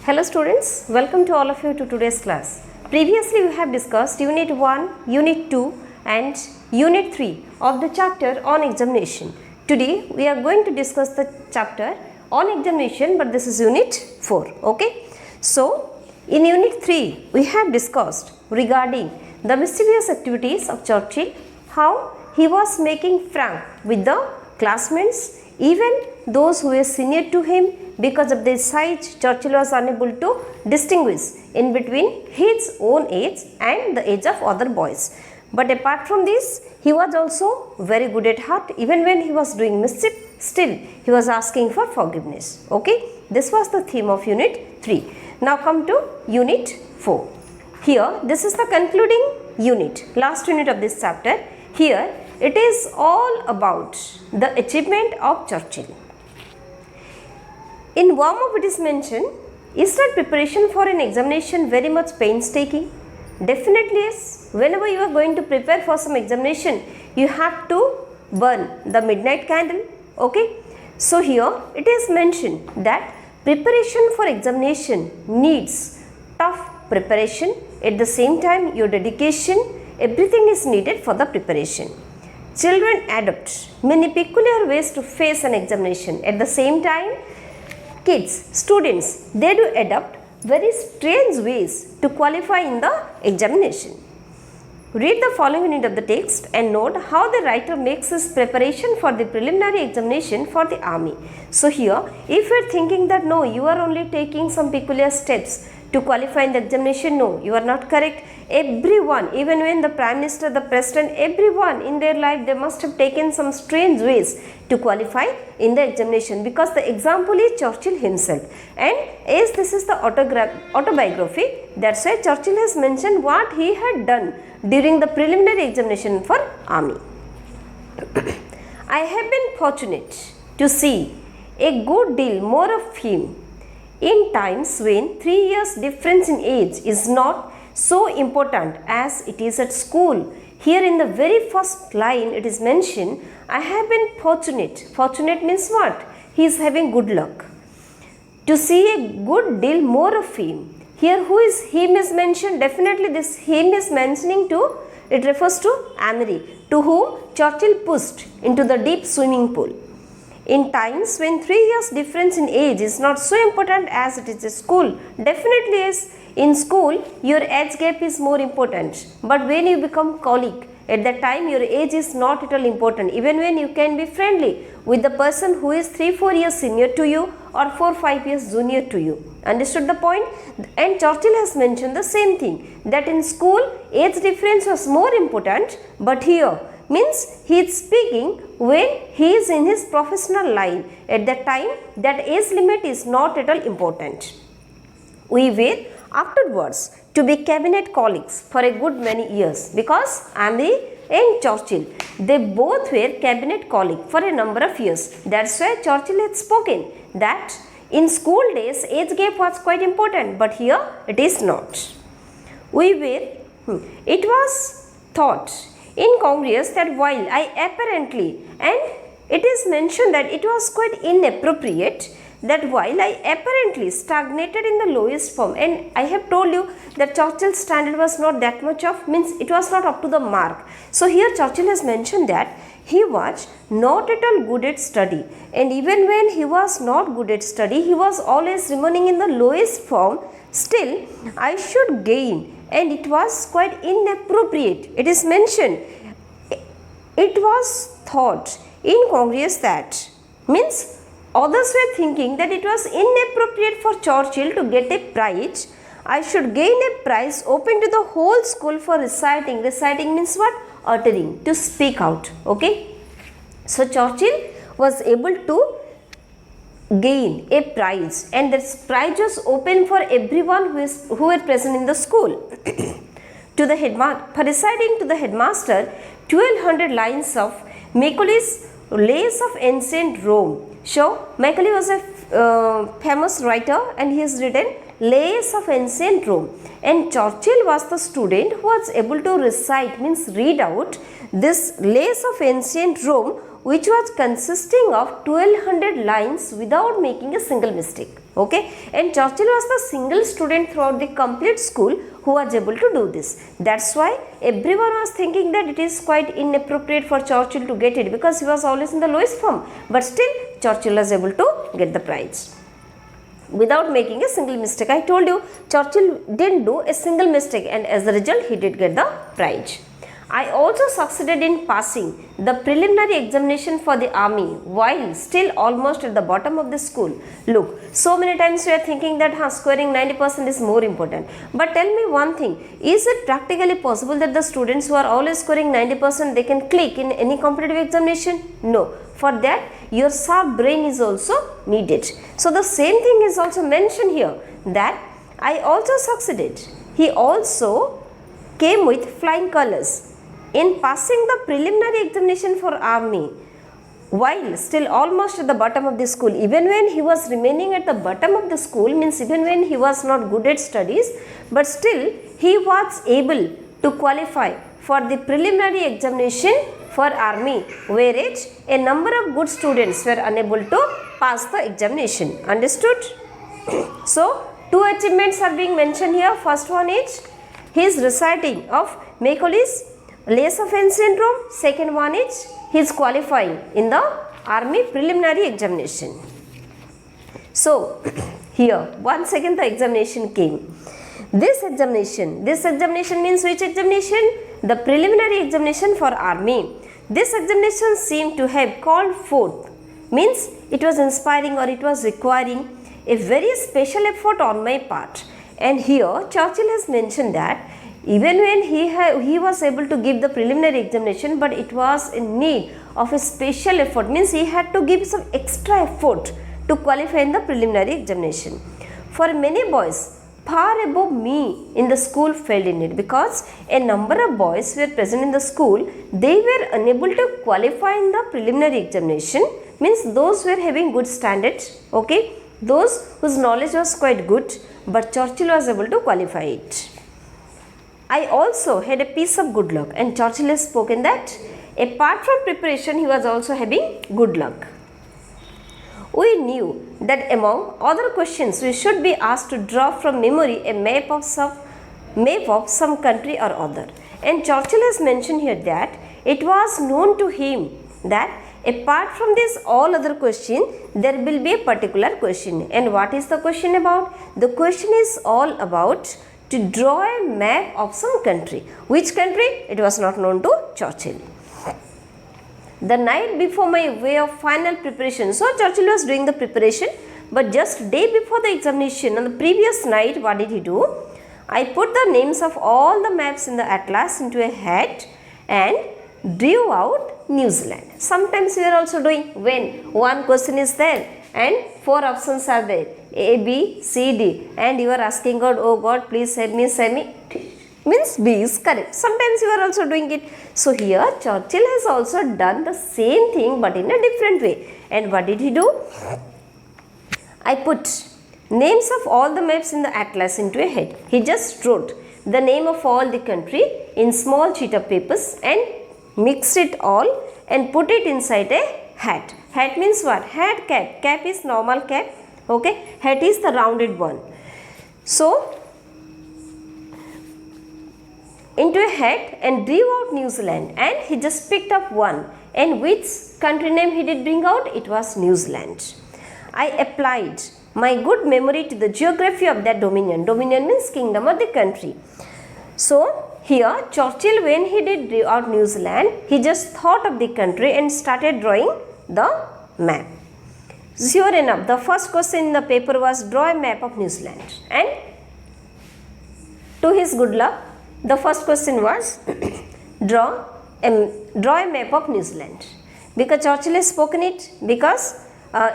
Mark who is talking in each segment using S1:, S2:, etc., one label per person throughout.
S1: Hello students, welcome to all of you to today's class. Previously we have discussed Unit 1, Unit 2 and Unit 3 of the chapter on examination. Today we are going to discuss the chapter on examination, but this is Unit 4. Okay. So in Unit 3 we have discussed regarding the mischievous activities of Churchill, how he was making prank with the classmates, even those who were senior to him. Because of their size, Churchill was unable to distinguish in between his own age and the age of other boys. But apart from this, he was also very good at heart. Even when he was doing mischief, still he was asking for forgiveness. Okay, this was the theme of Unit 3. Now come to Unit 4. Here, this is the concluding unit, last unit of this chapter. Here, it is all about the achievement of Churchill. In warm-up it is mentioned, is that preparation for an examination very much painstaking? Definitely yes. Whenever you are going to prepare for some examination, you have to burn the midnight candle. Okay. So here it is mentioned that preparation for examination needs tough preparation. At the same time, your dedication, everything is needed for the preparation. Children adopt many peculiar ways to face an examination. At the same time, kids, students, they do adopt very strange ways to qualify in the examination. Read the following unit of the text and note how the writer makes his preparation for the preliminary examination for the army. So here, if you are thinking that no, you are only taking some peculiar steps to qualify in the examination, no, you are not correct. Everyone, even when the Prime Minister, the President, everyone in their life, they must have taken some strange ways to qualify in the examination, because the example is Churchill himself. And as this is the autobiography, that's why Churchill has mentioned what he had done during the preliminary examination for army. I have been fortunate to see a good deal more of him in times when 3 years difference in age is not so important as it is at school. Here in the very first line it is mentioned, I have been fortunate. Fortunate means what? He is having good luck. To see a good deal more of him. Here who is him is mentioned, definitely this him is mentioning to, it refers to Amory, to whom Churchill pushed into the deep swimming pool. In times when 3 years difference in age is not so important as it is at school, definitely is. In school, your age gap is more important, but when you become colleague, at that time your age is not at all important, even when you can be friendly with the person who is 3-4 years senior to you or 4-5 years junior to you. Understood the point? And Churchill has mentioned the same thing, that in school age difference was more important, but here means he is speaking when he is in his professional line. At that time, that age limit is not at all important. We were afterwards to be cabinet colleagues for a good many years, because Amory and Churchill, they both were cabinet colleagues for a number of years. That's why Churchill had spoken that in school days age gap was quite important, but here it is not. It was thought incongruous that while I apparently, and it is mentioned that it was quite inappropriate, that while I apparently stagnated in the lowest form, and I have told you that Churchill's standard was not that much of, means it was not up to the mark. So here Churchill has mentioned that he was not at all good at study, and even when he was not good at study, he was always remaining in the lowest form. Still, I should gain, and it was quite inappropriate. It is mentioned, it was thought incongruous that, means others were thinking that it was inappropriate for Churchill to get a prize. I should gain a prize open to the whole school for reciting. Reciting means what? Uttering, to speak out. Okay. So Churchill was able to gain a prize, and this prize was open for everyone who were present in the school. To the headmaster, for reciting to the headmaster 1200 lines of Macaulay's Lays of Ancient Rome. So Macaulay was a famous writer, and he has written Lays of Ancient Rome, and Churchill was the student who was able to recite, means read out, this Lays of Ancient Rome, which was consisting of 1200 lines without making a single mistake. Okay, and Churchill was the single student throughout the complete school who was able to do this. That's why everyone was thinking that it is quite inappropriate for Churchill to get it, because he was always in the lowest form, but still Churchill was able to get the prize without making a single mistake. I told you Churchill didn't do a single mistake, and as a result he did get the prize. I also succeeded in passing the preliminary examination for the army while still almost at the bottom of the school. Look, so many times we are thinking that scoring 90% is more important. But tell me one thing, is it practically possible that the students who are always scoring 90% they can click in any competitive examination? No. For that your sharp brain is also needed. So the same thing is also mentioned here, that I also succeeded. He also came with flying colors in passing the preliminary examination for army while still almost at the bottom of the school. Even when he was remaining at the bottom of the school, means even when he was not good at studies, but still he was able to qualify for the preliminary examination for army, whereas a number of good students were unable to pass the examination. Understood? So two achievements are being mentioned here. First one is his reciting of Macaulay's Leys-Ophens syndrome. Second one is his qualifying in the army preliminary examination. So here once again the examination came. This examination means which examination? The preliminary examination for army. This examination seemed to have called forth, means it was inspiring or it was requiring a very special effort on my part. And here Churchill has mentioned that even when he was able to give the preliminary examination, but it was in need of a special effort, means he had to give some extra effort to qualify in the preliminary examination. For many boys far above me in the school failed in it, because a number of boys were present in the school, they were unable to qualify in the preliminary examination, means those were having good standards, okay, those whose knowledge was quite good, but Churchill was able to qualify it. I also had a piece of good luck, and Churchill has spoken that apart from preparation he was also having good luck. We knew that among other questions we should be asked to draw from memory a map of some country or other, and Churchill has mentioned here that it was known to him that apart from this all other question there will be a particular question. And what is the question about? The question is all about to draw a map of some country. Which country? It was not known to Churchill. The night before my way of final preparation, so Churchill was doing the preparation, but just day before the examination, on the previous night, what did he do? I put the names of all the maps in the atlas into a hat and drew out New Zealand. Sometimes we are also doing when one question is there and four options are there, A, B, C, D, and you are asking God, oh God, please help me, means B is correct. Sometimes you are also doing it. So here Churchill has also done the same thing but in a different way. And what did he do? I put names of all the maps in the atlas into a head. He just wrote the name of all the country in small sheet of papers and mixed it all and put it inside a hat. Hat means what? Hat, cap. Cap is normal cap. Okay. Hat is the rounded one. So into a hat and drew out New Zealand, and he just picked up one. And which country name he did bring out? It was New Zealand. I applied my good memory to the geography of that dominion. Dominion means kingdom or the country. So here Churchill, when he did draw out New Zealand, he just thought of the country and started drawing the map. Sure enough, the first question in the paper was draw a map of New Zealand, and to his good luck, the first question was draw a map of New Zealand. Because Churchill has spoken it, because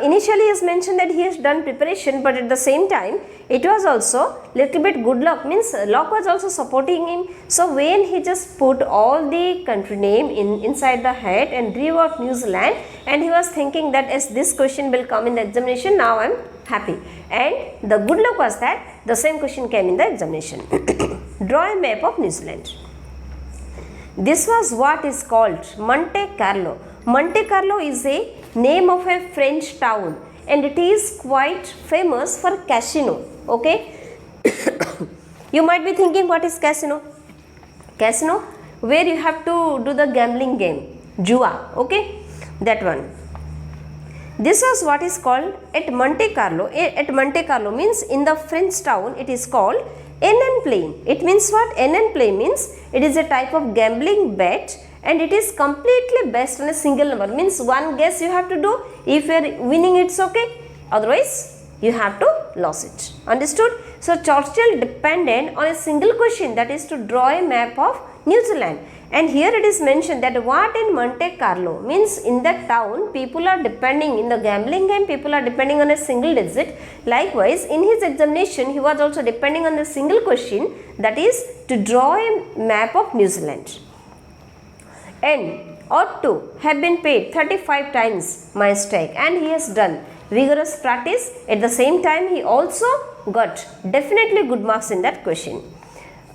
S1: initially he has mentioned that he has done preparation, but at the same time it was also little bit good luck, means luck was also supporting him. So when he just put all the country name inside the hat and drew out New Zealand, and he was thinking that as this question will come in the examination, now I am happy. And the good luck was that the same question came in the examination. Draw a map of New Zealand. This was what is called Monte Carlo. Monte Carlo is a name of a French town and it is quite famous for casino. Okay. You might be thinking, what is casino? Casino, where you have to do the gambling game, jua. Okay, that one. This was what is called at Monte Carlo. At Monte Carlo means in the French town, it is called NN playing. It means what? NN play means it is a type of gambling bet, and it is completely based on a single number. Means one guess you have to do. If you are winning, it's okay. Otherwise, you have to lose it. Understood? So Churchill depended on a single question, that is to draw a map of New Zealand. And here it is mentioned that what in Monte Carlo means in that town people are depending, in the gambling game people are depending on a single digit. Likewise in his examination he was also depending on a single question, that is to draw a map of New Zealand. And ought to have been paid 35 times my stake, and he has done vigorous practice. At the same time he also got definitely good marks in that question.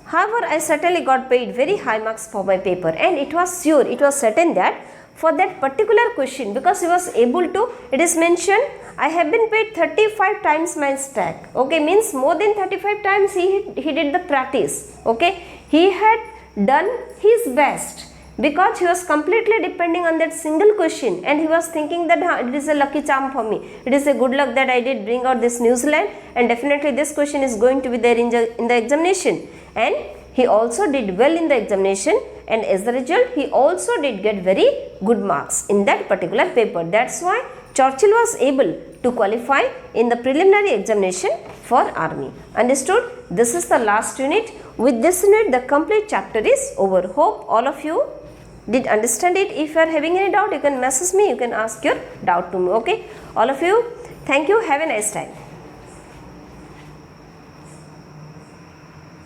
S1: However, I certainly got paid very high marks for my paper, and it was sure, it was certain that for that particular question, because he was able to, it is mentioned, I have been paid 35 times my stack. Okay, means more than 35 times he did the practice. Okay, he had done his best because he was completely depending on that single question, and he was thinking that it is a lucky charm for me. It is a good luck that I did bring out this New Zealand, and definitely this question is going to be there in the examination. And he also did well in the examination, and as a result he also did get very good marks in that particular paper. That's why Churchill was able to qualify in the preliminary examination for army. Understood? This is the last unit. With this unit the complete chapter is over. Hope all of you did understand it. If you are having any doubt, you can message me, you can ask your doubt to me. Okay, all of you, thank you, have a nice time.